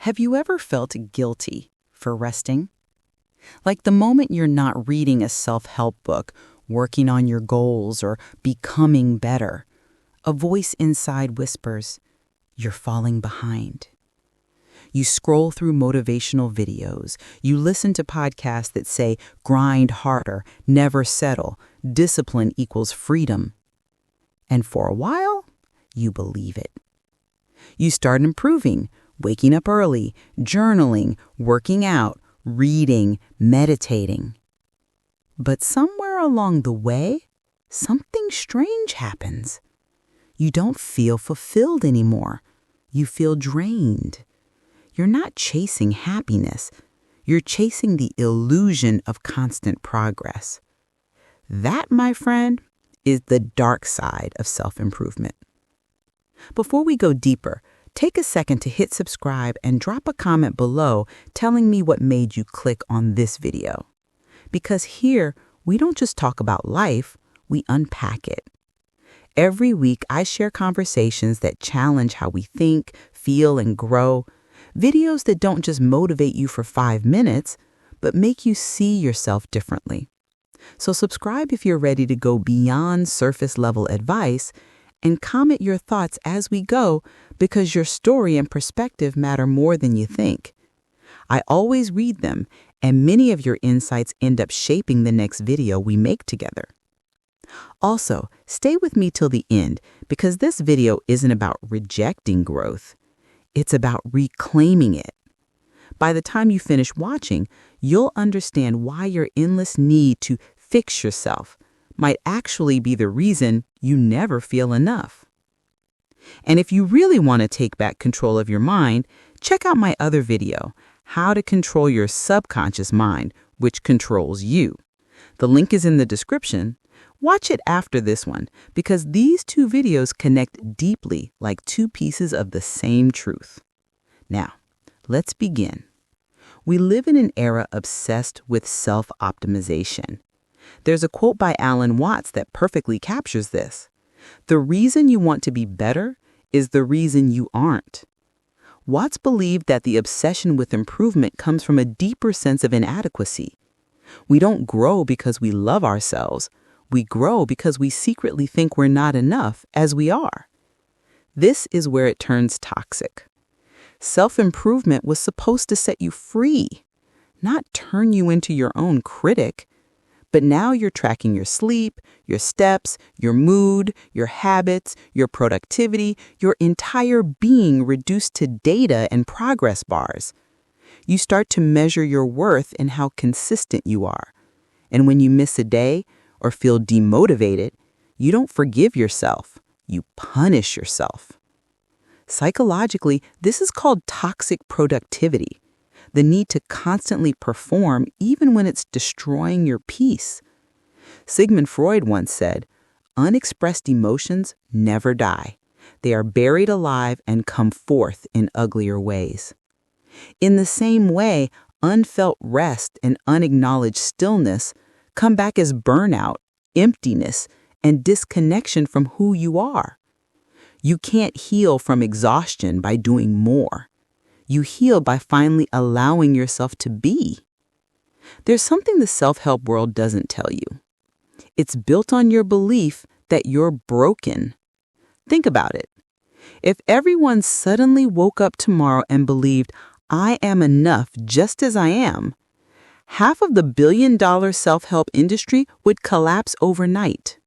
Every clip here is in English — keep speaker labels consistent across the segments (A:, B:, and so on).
A: Have you ever felt guilty for resting? Like the moment you're not reading a self-help book, working on your goals, or becoming better, a voice inside whispers, "You're falling behind." You scroll through motivational videos. You listen to podcasts that say, grind harder, never settle, discipline equals freedom. And for a while, you believe it. You start improving, waking up early, journaling, working out, reading, meditating. But somewhere along the way, something strange happens. You don't feel fulfilled anymore. You feel drained. You're not chasing happiness. You're chasing the illusion of constant progress. That, my friend, is the dark side of self-improvement. Before we go deeper, take a second to hit subscribe and drop a comment below telling me what made you click on this video. Because here, we don't just talk about life, we unpack it. Every week, I share conversations that challenge how we think, feel, and grow. Videos that don't just motivate you for 5 minutes, but make you see yourself differently. So subscribe if you're ready to go beyond surface-level advice, and comment your thoughts as we go because your story and perspective matter more than you think. I always read them, and many of your insights end up shaping the next video we make together. Also, stay with me till the end because this video isn't about rejecting growth. It's about reclaiming it. By the time you finish watching, you'll understand why your endless need to fix yourself might actually be the reason you never feel enough. And if you really want to take back control of your mind, check out my other video, How to Control Your Subconscious Mind, which controls you. The link is in the description. Watch it after this one because these two videos connect deeply like two pieces of the same truth. Now, let's begin. We live in an era obsessed with self-optimization. There's a quote by Alan Watts that perfectly captures this. The reason you want to be better is the reason you aren't. Watts believed that the obsession with improvement comes from a deeper sense of inadequacy. We don't grow because we love ourselves. We grow because we secretly think we're not enough as we are. This is where it turns toxic. Self-improvement was supposed to set you free, not turn you into your own critic. But now you're tracking your sleep, your steps, your mood, your habits, your productivity, your entire being reduced to data and progress bars. You start to measure your worth in how consistent you are. And when you miss a day or feel demotivated, you don't forgive yourself. You punish yourself. Psychologically, this is called toxic productivity. The need to constantly perform even when it's destroying your peace. Sigmund Freud once said, "Unexpressed emotions never die. They are buried alive and come forth in uglier ways." In the same way, unfelt rest and unacknowledged stillness come back as burnout, emptiness, and disconnection from who you are. You can't heal from exhaustion by doing more. You heal by finally allowing yourself to be. There's something the self-help world doesn't tell you. It's built on your belief that you're broken. Think about it. If everyone suddenly woke up tomorrow and believed, "I am enough just as I am," half of the billion-dollar self-help industry would collapse overnight.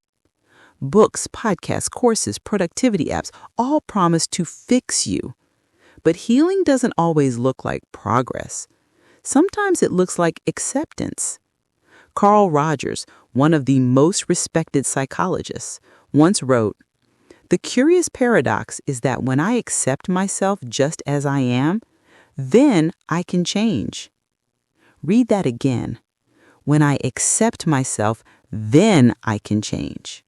A: Books, podcasts, courses, productivity apps all promise to fix you. But healing doesn't always look like progress. Sometimes it looks like acceptance. Carl Rogers, one of the most respected psychologists, once wrote, "The curious paradox is that when I accept myself just as I am, then I can change." Read that again. When I accept myself, then I can change.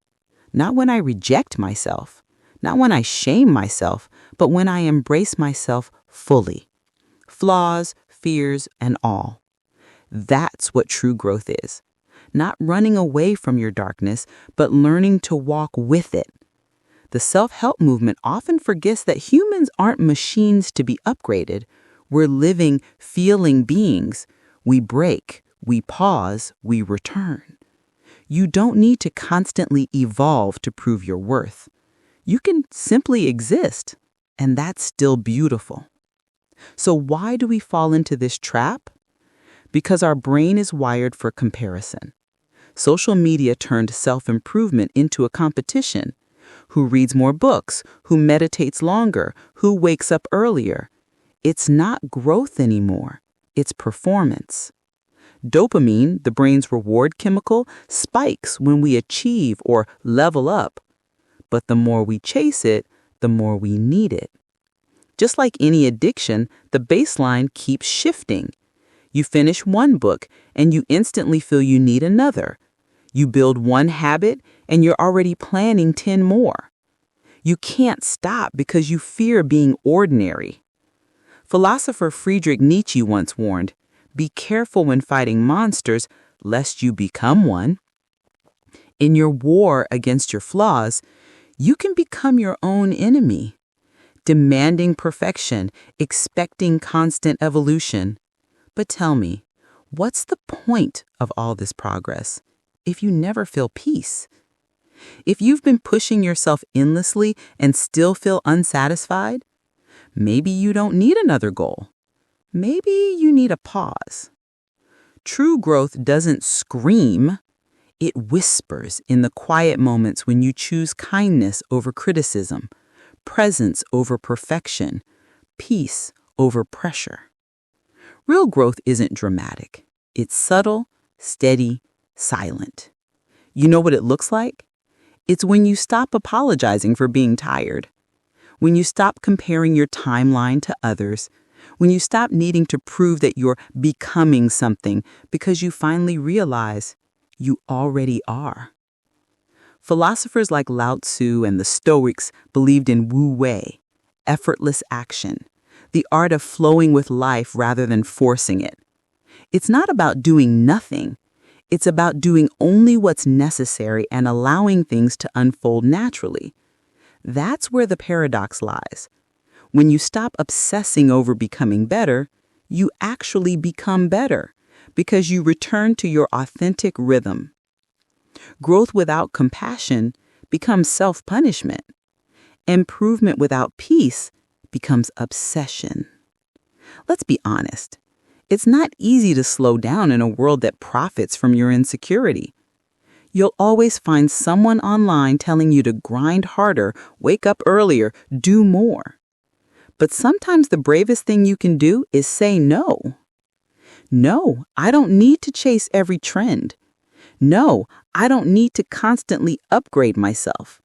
A: Not when I reject myself. Not when I shame myself, but when I embrace myself fully. Flaws, fears, and all. That's what true growth is. Not running away from your darkness, but learning to walk with it. The self-help movement often forgets that humans aren't machines to be upgraded. We're living, feeling beings. We break, we pause, we return. You don't need to constantly evolve to prove your worth. You can simply exist, and that's still beautiful. So why do we fall into this trap? Because our brain is wired for comparison. Social media turned self-improvement into a competition. Who reads more books? Who meditates longer? Who wakes up earlier? It's not growth anymore. It's performance. Dopamine, the brain's reward chemical, spikes when we achieve or level up. But the more we chase it, the more we need it. Just like any addiction, the baseline keeps shifting. You finish one book and you instantly feel you need another. You build one habit and you're already planning 10 more. You can't stop because you fear being ordinary. Philosopher Friedrich Nietzsche once warned, "Be careful when fighting monsters, lest you become one." In your war against your flaws, you can become your own enemy, demanding perfection, expecting constant evolution. But tell me, what's the point of all this progress if you never feel peace? If you've been pushing yourself endlessly and still feel unsatisfied, maybe you don't need another goal. Maybe you need a pause. True growth doesn't scream. It whispers in the quiet moments when you choose kindness over criticism, presence over perfection, peace over pressure. Real growth isn't dramatic. It's subtle, steady, silent. You know what it looks like? It's when you stop apologizing for being tired, when you stop comparing your timeline to others, when you stop needing to prove that you're becoming something because you finally realize you already are. Philosophers like Lao Tzu and the Stoics believed in Wu Wei, effortless action, the art of flowing with life rather than forcing it. It's not about doing nothing. It's about doing only what's necessary and allowing things to unfold naturally. That's where the paradox lies. When you stop obsessing over becoming better, you actually become better because you return to your authentic rhythm. Growth without compassion becomes self-punishment. Improvement without peace becomes obsession. Let's be honest. It's not easy to slow down in a world that profits from your insecurity. You'll always find someone online telling you to grind harder, wake up earlier, do more. But sometimes the bravest thing you can do is say no. No, I don't need to chase every trend. No, I don't need to constantly upgrade myself.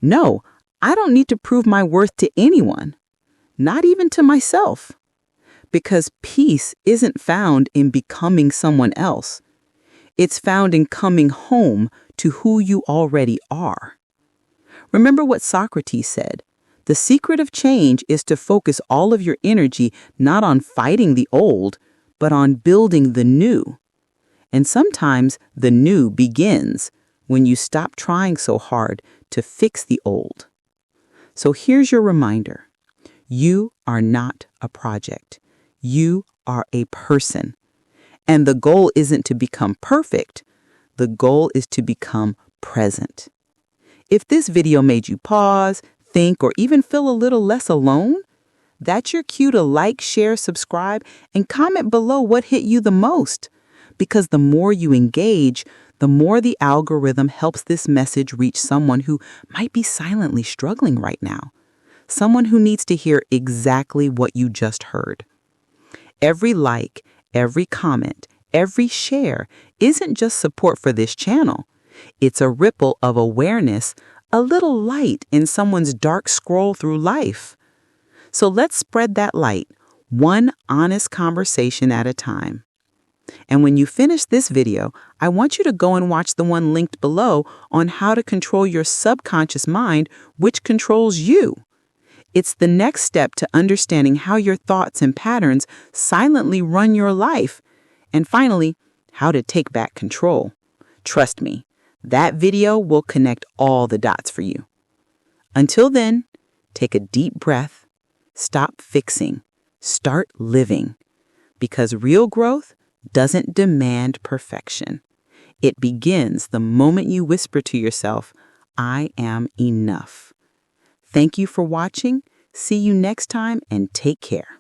A: No, I don't need to prove my worth to anyone, not even to myself. Because peace isn't found in becoming someone else. It's found in coming home to who you already are. Remember what Socrates said. The secret of change is to focus all of your energy not on fighting the old, but on building the new. And sometimes the new begins when you stop trying so hard to fix the old. So here's your reminder. You are not a project. You are a person. And the goal isn't to become perfect. The goal is to become present. If this video made you pause, think, or even feel a little less alone, that's your cue to like, share, subscribe, and comment below what hit you the most. Because the more you engage, the more the algorithm helps this message reach someone who might be silently struggling right now. Someone who needs to hear exactly what you just heard. Every like, every comment, every share isn't just support for this channel. It's a ripple of awareness, a little light in someone's dark scroll through life. So let's spread that light, one honest conversation at a time. And when you finish this video, I want you to go and watch the one linked below on how to control your subconscious mind, which controls you. It's the next step to understanding how your thoughts and patterns silently run your life. And finally, how to take back control. Trust me, that video will connect all the dots for you. Until then, take a deep breath, stop fixing, Start living. Because real growth doesn't demand perfection. It begins the moment you whisper to yourself, I am enough. Thank you for watching. See you next time and take care.